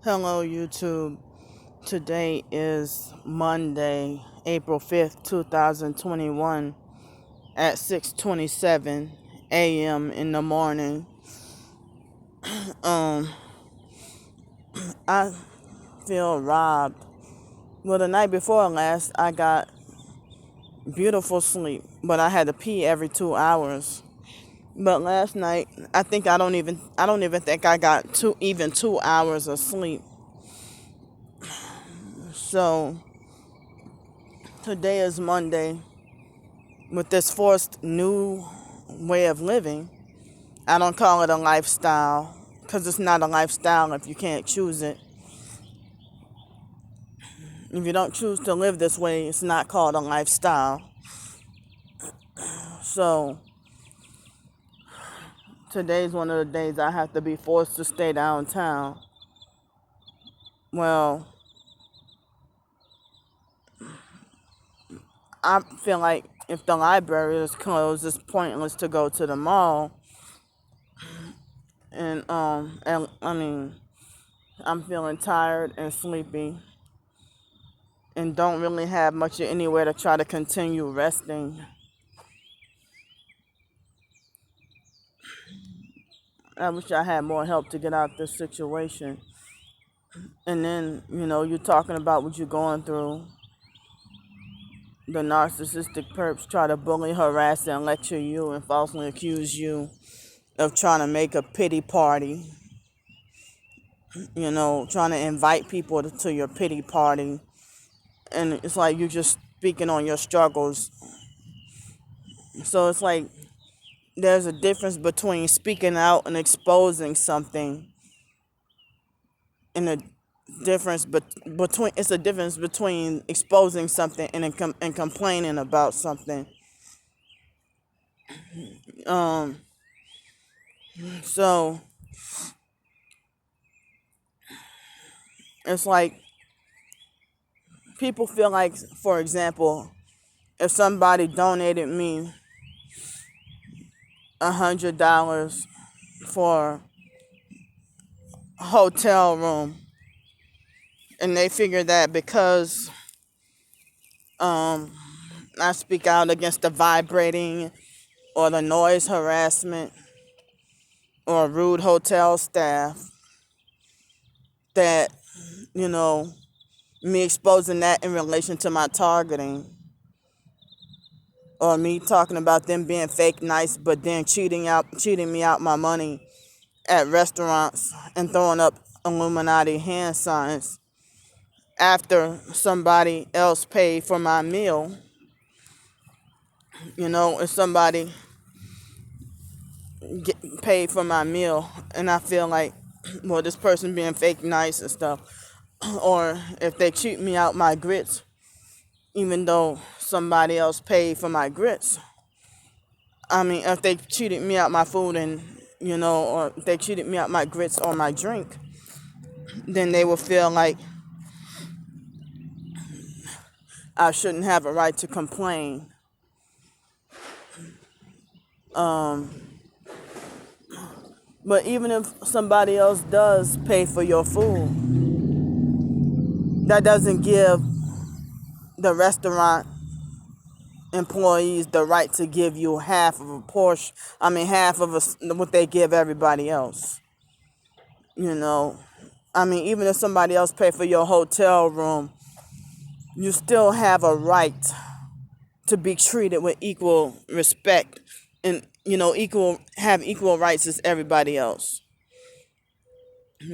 Hello, YouTube. Today is Monday, April 5th, 2021 at 6:27 a.m. in the morning. Um, I feel robbed. Well, the night before last, I got beautiful sleep, but I had to pee every 2 hours. But last night, I don't even think I got 2 hours of sleep. So today is Monday. With this forced new way of living, I don't call it a lifestyle because it's not a lifestyle if you can't choose it. If you don't choose to live this way, it's not called a lifestyle. So today's one of the days I have to be forced to stay downtown. Well, I feel like if the library is closed, it's pointless to go to the mall. And I mean, I'm feeling tired and sleepy and don't really have much of anywhere to try to continue resting. I wish I had more help to get out this situation. And then, you're talking about what you're going through. The narcissistic perps try to bully, harass, and lecture you and falsely accuse you of trying to make a pity party. Trying to invite people to your pity party. And it's like you're just speaking on your struggles. So it's like there's a difference between speaking out and exposing something, and it's a difference between exposing something and complaining about something. Um, so it's like people feel like, for example, if somebody donated me $100 for a hotel room, and they figure that because I speak out against the vibrating or the noise harassment or rude hotel staff, that, you know, me exposing that in relation to my targeting, or me talking about them being fake nice but then cheating me out my money at restaurants and throwing up Illuminati hand signs after somebody else paid for my meal. If somebody paid for my meal and I feel like, well, this person being fake nice and stuff, or if they cheat me out my grits even though somebody else paid for my grits. I mean, if they cheated me out my food and, or if they cheated me out my grits or my drink, then they will feel like I shouldn't have a right to complain. But even if somebody else does pay for your food, that doesn't give the restaurant employees the right to give you half of a portion. I mean, what they give everybody else. I mean, even if somebody else pay for your hotel room, you still have a right to be treated with equal respect and, have equal rights as everybody else.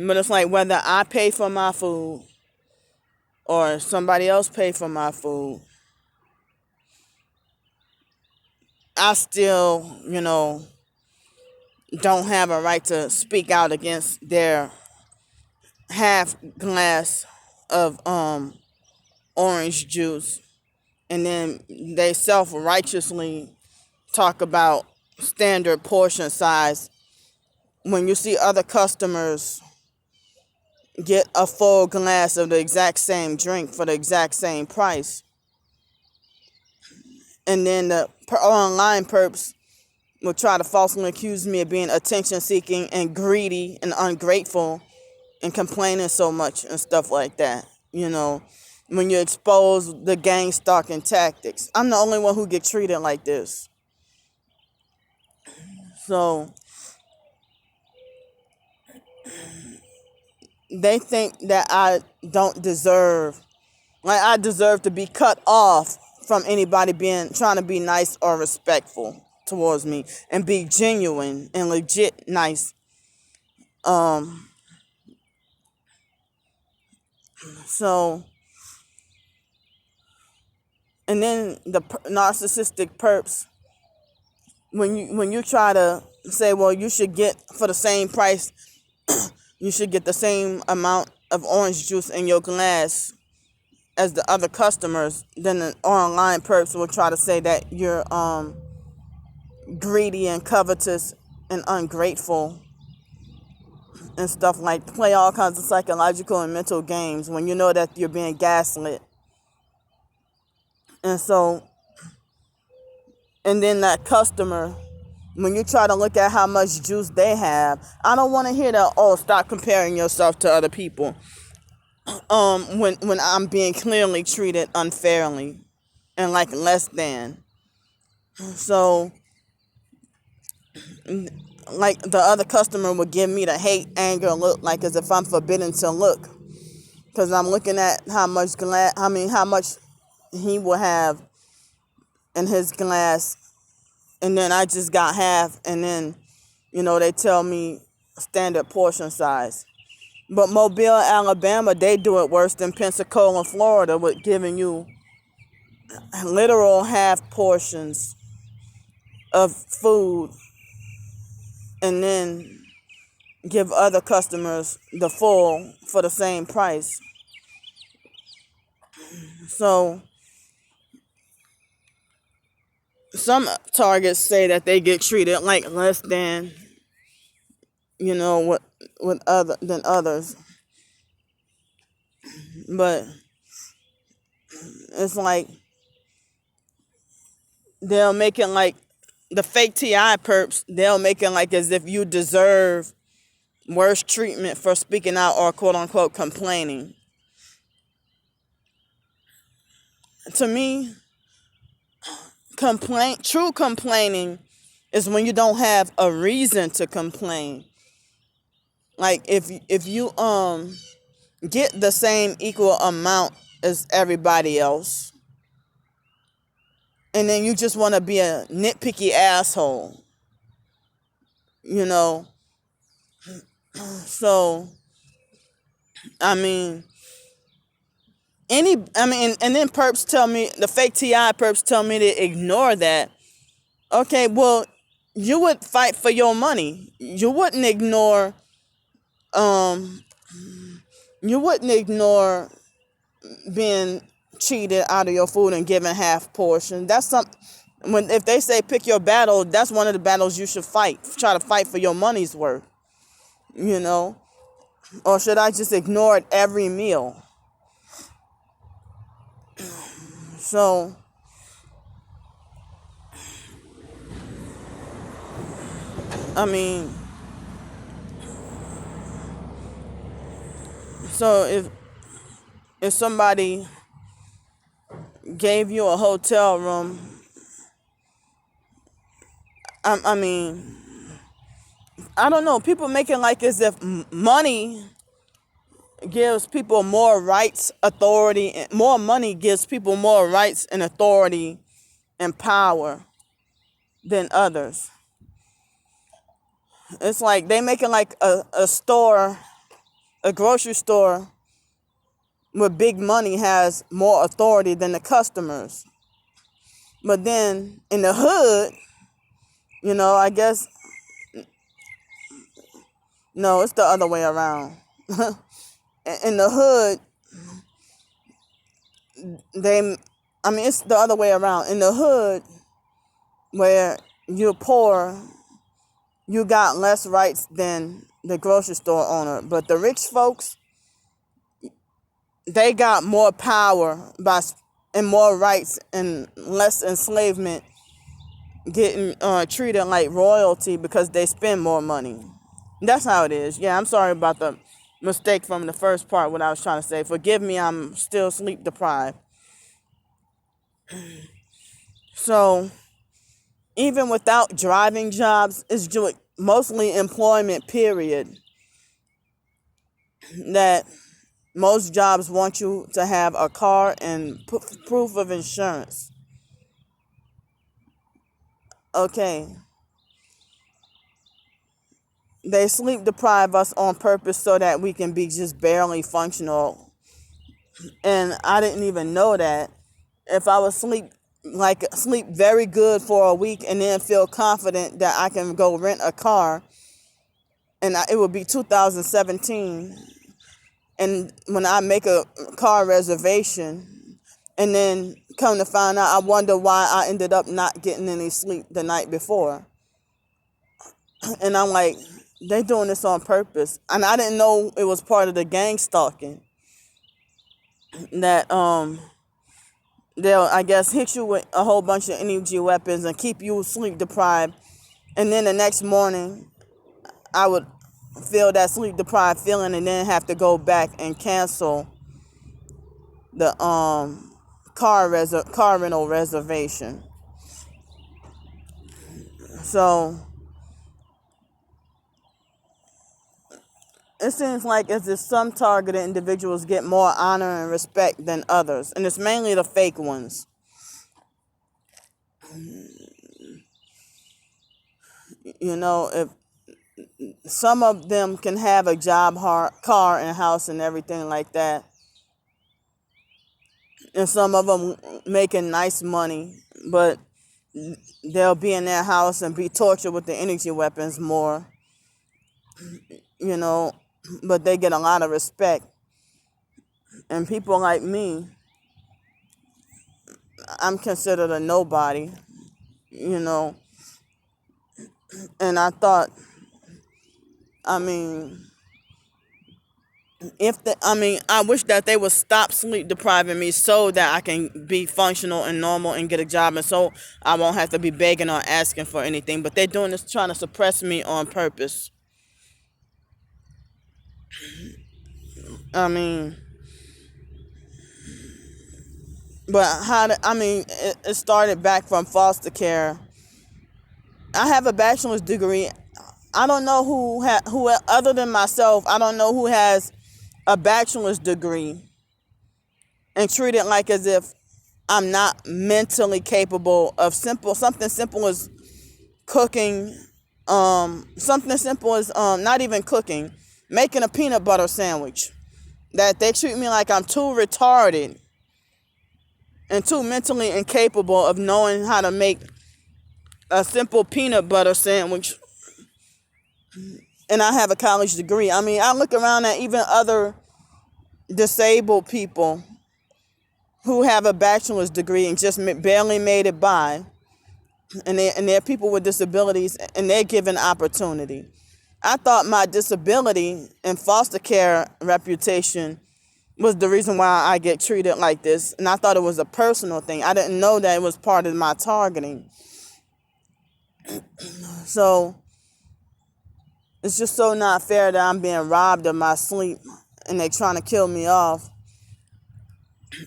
But it's like whether I pay for my food or somebody else pay for my food, I still, don't have a right to speak out against their half glass of orange juice, and then they self-righteously talk about standard portion size when you see other customers get a full glass of the exact same drink for the exact same price. And then the online perps will try to falsely accuse me of being attention seeking and greedy and ungrateful and complaining so much and stuff like that. When you expose the gang stalking tactics. I'm the only one who get treated like this. So they think that I don't deserve, like I deserve to be cut off from anybody trying to be nice or respectful towards me and be genuine and legit nice. So, and then the narcissistic perps, when you try to say, well, you should get for the same price, you should get the same amount of orange juice in your glass as the other customers, then the online perps will try to say that you're greedy and covetous and ungrateful and stuff, like play all kinds of psychological and mental games when you know that you're being gaslit. And so, and then that customer, when you try to look at how much juice they have, I don't want to hear that, oh, stop comparing yourself to other people. When I'm being clearly treated unfairly and like less than. So, like the other customer would give me the hate, anger look, like as if I'm forbidden to look, because I'm looking at how much he will have in his glass, and then I just got half, and then they tell me standard portion size. But Mobile, Alabama, they do it worse than Pensacola, Florida, with giving you literal half portions of food and then give other customers the full for the same price. So some targets say that they get treated like less than, with other than others. But it's like they'll make it like the fake TI perps, they'll make it like as if you deserve worse treatment for speaking out or quote unquote complaining. To me, true complaining is when you don't have a reason to complain. Like if you get the same equal amount as everybody else, and then you just want to be a nitpicky asshole, So, and then perps tell me, the fake TI perps tell me to ignore that. Okay, well, you would fight for your money. You wouldn't ignore being cheated out of your food and given half portion. That's if they say pick your battle, that's one of the battles you should fight. Try to fight for your money's worth. Or should I just ignore it every meal? So if somebody gave you a hotel room, I don't know, people make it like as if money gives people more rights, authority, and more money gives people more rights and authority and power than others. It's like they make it like a store, a grocery store with big money has more authority than the customers. But then in the hood, I guess, no, it's the other way around. In the hood, it's the other way around. In the hood, where you're poor, you got less rights than the grocery store owner. But the rich folks, they got more power and more rights and less enslavement, getting treated like royalty because they spend more money. That's how it is. Yeah, I'm sorry about the mistake from the first part, what I was trying to say. Forgive me, I'm still sleep deprived. So even without driving jobs, it's mostly employment period that most jobs want you to have a car and proof of insurance. Okay. They sleep deprive us on purpose so that we can be just barely functional. And I didn't even know that. If I would sleep very good for a week and then feel confident that I can go rent a car, and it would be 2017, and when I make a car reservation and then come to find out, I wonder why I ended up not getting any sleep the night before. And I'm like, they doing this on purpose. And I didn't know it was part of the gang stalking that they'll, I guess, hit you with a whole bunch of energy weapons and keep you sleep deprived. And then the next morning, I would feel that sleep deprived feeling and then have to go back and cancel the car rental reservation. So it seems like as if some targeted individuals get more honor and respect than others, and it's mainly the fake ones. You know, if some of them can have a job, car, and house and everything like that, and some of them making nice money, but they'll be in their house and be tortured with the energy weapons more, you know, but they get a lot of respect. And people like me, I'm considered a nobody, you know, and I thought, I wish that they would stop sleep depriving me so that I can be functional and normal and get a job, and so I won't have to be begging or asking for anything. But they're doing this, trying to suppress me on purpose. But it started back from foster care. I have a bachelor's degree. I don't know who other than myself, I don't know who has a bachelor's degree and treat it like as if I'm not mentally capable of something simple as cooking, something simple as not even cooking, making a peanut butter sandwich. That they treat me like I'm too retarded and too mentally incapable of knowing how to make a simple peanut butter sandwich. And I have a college degree. I look around at even other disabled people who have a bachelor's degree and just barely made it by. And they're people with disabilities, and they're given opportunity. I thought my disability and foster care reputation was the reason why I get treated like this. And I thought it was a personal thing. I didn't know that it was part of my targeting. So it's just so not fair that I'm being robbed of my sleep and they're trying to kill me off.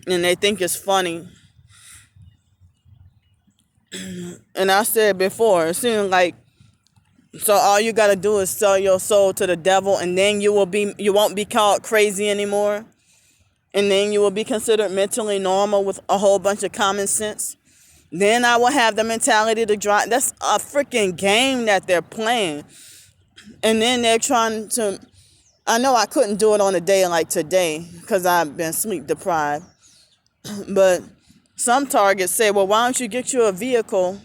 And they think it's funny. And I said before, it seems like, so all you got to do is sell your soul to the devil, and then you won't be called crazy anymore. And then you will be considered mentally normal with a whole bunch of common sense. Then I will have the mentality to drive. That's a freaking game that they're playing. And then they're trying to, I know I couldn't do it on a day like today because I've been sleep deprived. But some targets say, well, why don't you get you a vehicle,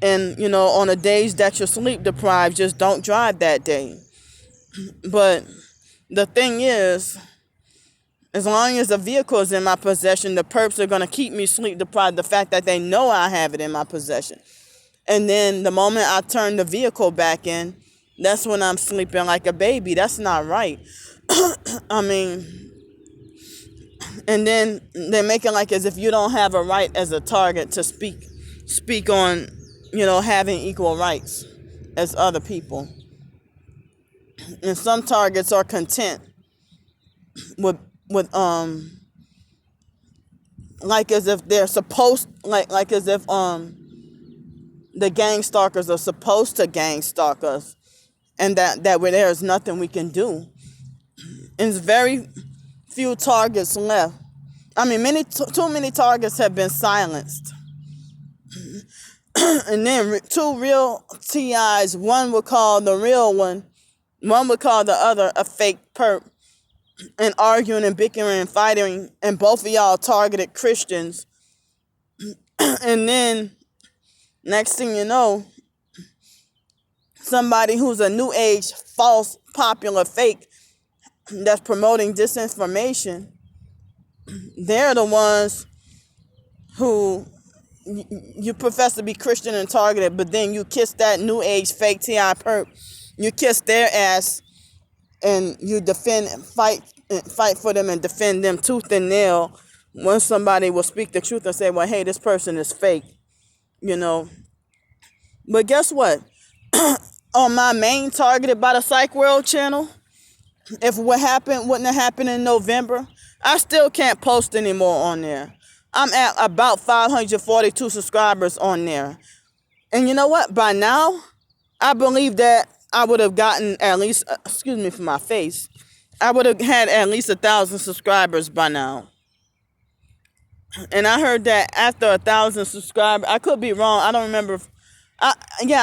and, on the days that you're sleep deprived, just don't drive that day. But the thing is, as long as the vehicle is in my possession, the perps are going to keep me sleep deprived, the fact that they know I have it in my possession. And then the moment I turn the vehicle back in, that's when I'm sleeping like a baby. That's not right. And then they're making like as if you don't have a right as a target to speak on, having equal rights as other people. And some targets are content with like as if they're supposed, like as if the gang stalkers are supposed to gang stalk us, and that where there is nothing we can do. And there's very few targets left. I mean, too many targets have been silenced. And then two real TIs, one would call the real one would call the other a fake perp, and arguing and bickering and fighting, and both of y'all targeted Christians. And then next thing you know, somebody who's a new age, false, popular, fake, that's promoting disinformation, they're the ones who you profess to be Christian and targeted, but then you kiss that new age fake TI perp, you kiss their ass, and you fight for them and defend them tooth and nail when somebody will speak the truth and say, well, hey, this person is fake, you know. But guess what? On my main targeted by the Psych World channel, if what happened wouldn't have happened in November, I still can't post anymore on there. I'm at about 542 subscribers on there. And you know what? By now, I believe that I would have gotten at least, excuse me for my face, I would have had at least 1,000 subscribers by now. And I heard that after 1,000 subscribers, I could be wrong, I don't remember. I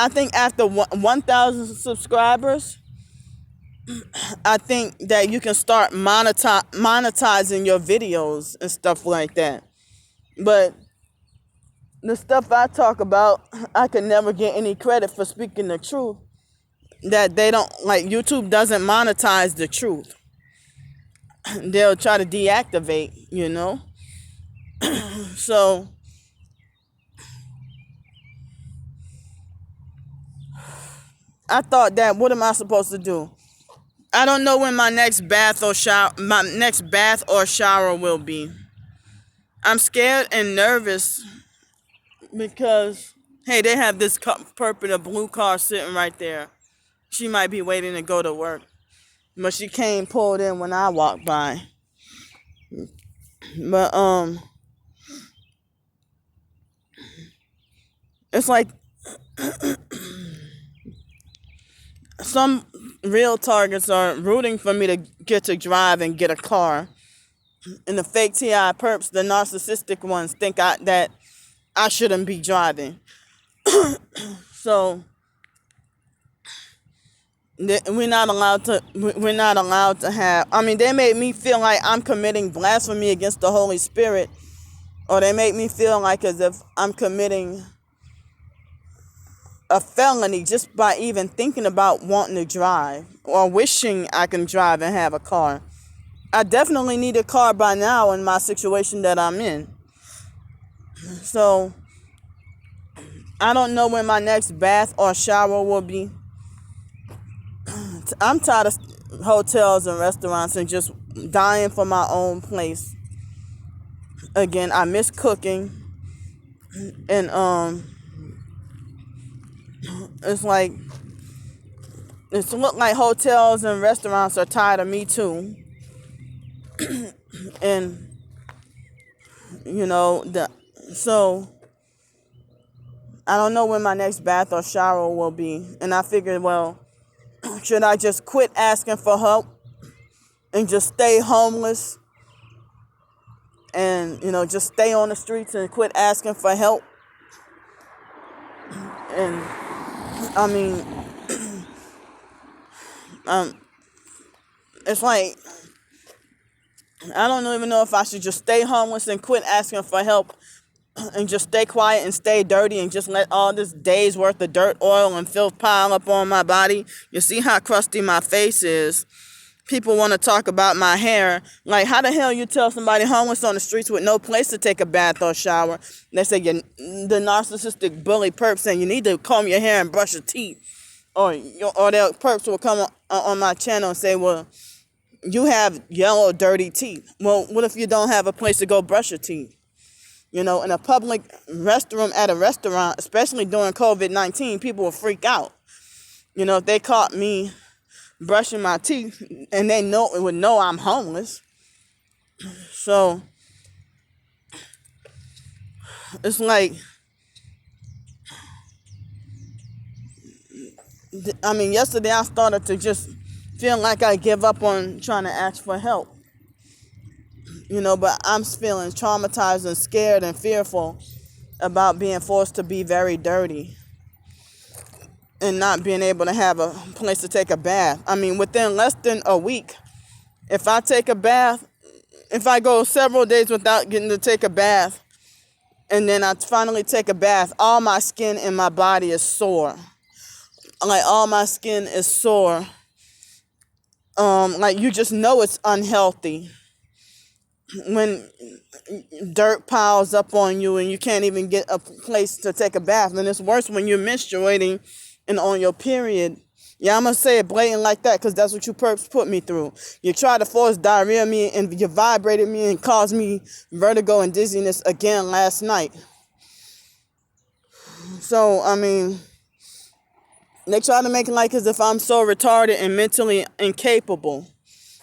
think after 1,000 subscribers, I think that you can start monetizing your videos and stuff like that. But the stuff I talk about, I can never get any credit for speaking the truth. That they don't, like, YouTube doesn't monetize the truth. They'll try to deactivate, you know. So I thought that, what am I supposed to do? I don't know when my next bath or shower will be. I'm scared and nervous because, hey, they have this purple blue car sitting right there. She might be waiting to go to work, but she came pulled in when I walked by. But it's like some real targets are rooting for me to get to drive and get a car. And the fake TI perps, the narcissistic ones, think that I shouldn't be driving. So we're not allowed to have, I mean, they made me feel like I'm committing blasphemy against the Holy Spirit, or they make me feel like as if I'm committing a felony just by even thinking about wanting to drive or wishing I can drive and have a car. I definitely need a car by now in my situation that I'm in. So I don't know when my next bath or shower will be. I'm tired of hotels and restaurants and just dying for my own place. Again, I miss cooking. And it's like, it's look like hotels and restaurants are tired of me too. And you know, so I don't know when my next bath or shower will be. And I figured, well, should I just quit asking for help and just stay homeless and, you know, just stay on the streets and quit asking for help? And I mean, it's like, I don't even know if I should just stay homeless and quit asking for help and just stay quiet and stay dirty and just let all this day's worth of dirt, oil, and filth pile up on my body. You see how crusty my face is. People want to talk about my hair. Like, how the hell you tell somebody homeless on the streets with no place to take a bath or shower? They say the narcissistic bully perp saying you need to comb your hair and brush your teeth. Or their perps will come on my channel and say, well, you have yellow, dirty teeth. Well, what if you don't have a place to go brush your teeth? You know, in a public restroom at a restaurant, especially during COVID-19, people will freak out. You know, if they caught me brushing my teeth, and they would know I'm homeless. So it's like, yesterday I started to just feel like I give up on trying to ask for help. But I'm feeling traumatized and scared and fearful about being forced to be very dirty and not being able to have a place to take a bath. Within less than a week, if I take a bath, if I go several days without getting to take a bath, and then I finally take a bath, all my skin in my body is sore. Like, all my skin is sore. Like, you just know it's unhealthy when dirt piles up on you and you can't even get a place to take a bath. And it's worse when you're menstruating and on your period. Yeah, I'm going to say it blatant like that because that's what you perps put me through. You try to force diarrhea me and you vibrated me and caused me vertigo and dizziness again last night. So, they try to make it like as if I'm so retarded and mentally incapable.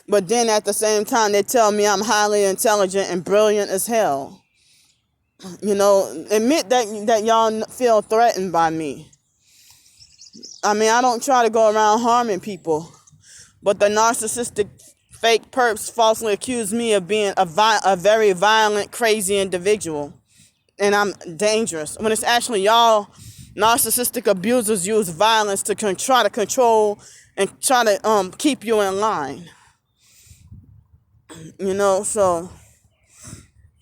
But then at the same time, they tell me I'm highly intelligent and brilliant as hell. Admit that y'all feel threatened by me. I don't try to go around harming people. But the narcissistic fake perps falsely accuse me of being a very violent, crazy individual. And I'm dangerous. When it's actually y'all narcissistic abusers use violence to try to control and try to keep you in line. So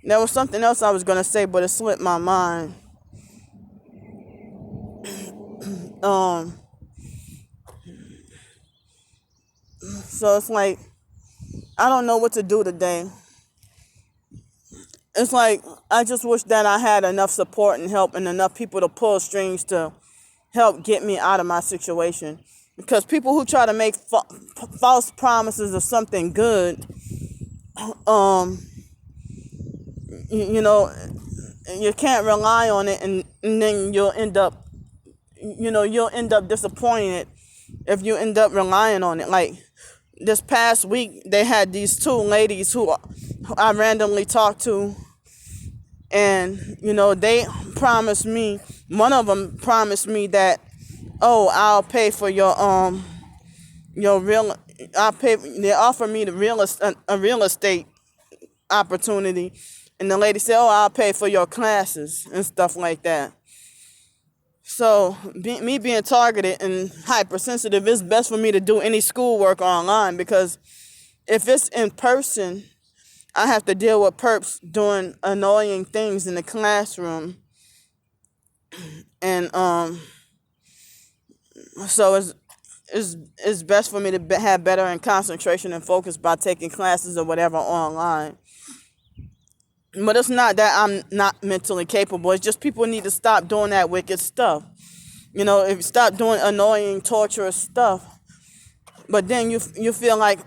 there was something else I was going to say, but it slipped my mind. So it's like, I don't know what to do today. It's like, I just wish that I had enough support and help and enough people to pull strings to help get me out of my situation. Because people who try to make false promises of something good, you can't rely on it, and then you'll end up disappointed if you end up relying on it. Like, this past week, they had these two ladies who I randomly talked to, and, they promised me, one of them promised me that, I'll pay for they offered me a real estate opportunity, and the lady said, I'll pay for your classes and stuff like that. So me being targeted and hypersensitive, it's best for me to do any schoolwork online, because if it's in person, I have to deal with perps doing annoying things in the classroom. And so it's best for me to have better and concentration and focus by taking classes or whatever online. But it's not that I'm not mentally capable. It's just people need to stop doing that wicked stuff. If you stop doing annoying, torturous stuff. But then you feel like,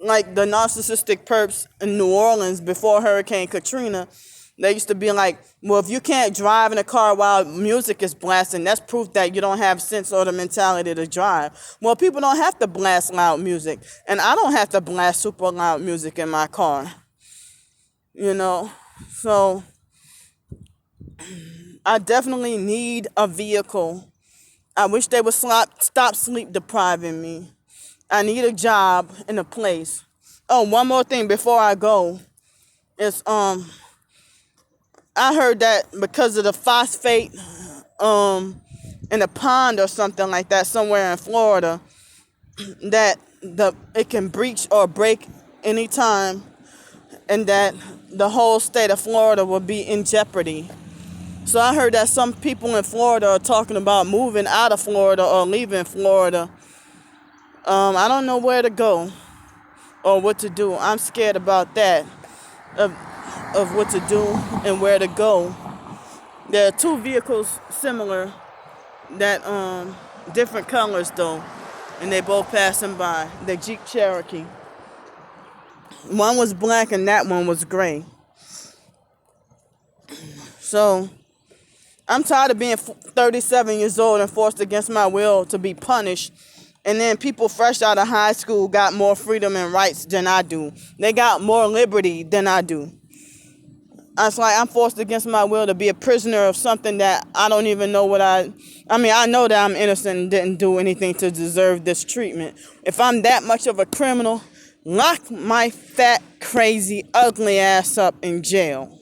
like the narcissistic perps in New Orleans before Hurricane Katrina, they used to be like, well, if you can't drive in a car while music is blasting, that's proof that you don't have sense or the mentality to drive. Well, people don't have to blast loud music. And I don't have to blast super loud music in my car. So I definitely need a vehicle. I wish they would stop sleep depriving me. I need a job and a place. Oh, one more thing before I go is I heard that because of the phosphate in a pond or something like that somewhere in Florida, that it can breach or break anytime, and that the whole state of Florida will be in jeopardy. So I heard that some people in Florida are talking about moving out of Florida or leaving Florida. I don't know where to go or what to do. I'm scared about that, of what to do and where to go. There are two vehicles similar that different colors though, and they both passing by. The Jeep Cherokee. One was black and that one was gray. So I'm tired of being 37 years old and forced against my will to be punished And then people fresh out of high school got more freedom and rights than I do. They got more liberty than I do. It's like I'm forced against my will to be a prisoner of something that I don't even know what I mean, I know that I'm innocent and didn't do anything to deserve this treatment. If I'm that much of a criminal, lock my fat, crazy, ugly ass up in jail.